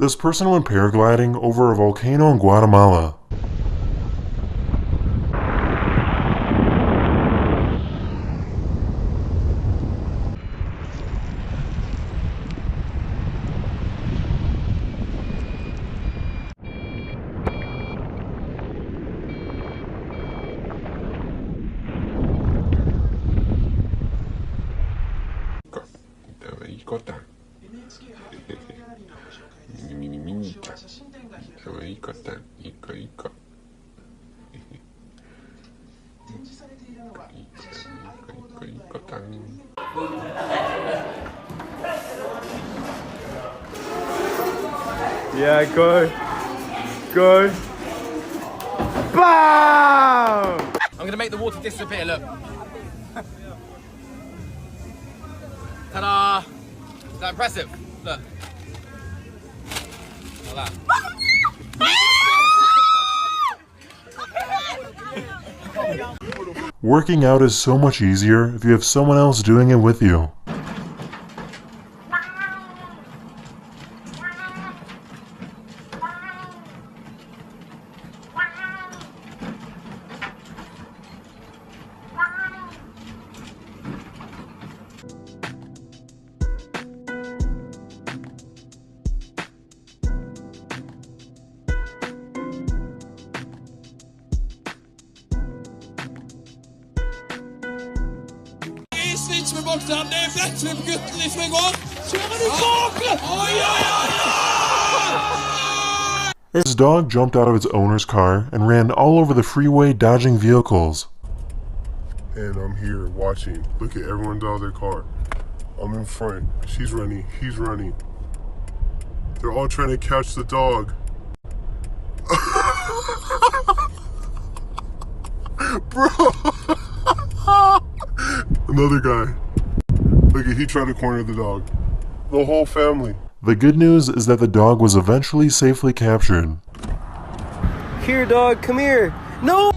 This person went paragliding over a volcano in Guatemala. Yeah, go. Go. BAM! I'm gonna make the water disappear, look. Ta-da! Is that impressive? Look. Like that. Working out is so much easier if you have someone else doing it with you. Switch med bakdram, det backflip-gutten ifra i går. Kjører du bakre? Oi, oi, oi! His dog jumped out of its owner's car and ran all over the freeway dodging vehicles. And I'm here watching. Look at everyone's out of their car. I'm in front. She's running. He's running. They're all trying to catch the dog. Bro! Another guy. Look at, he tried to corner the dog. The whole family. The good news is that the dog was eventually safely captured. Here, dog, come here. No!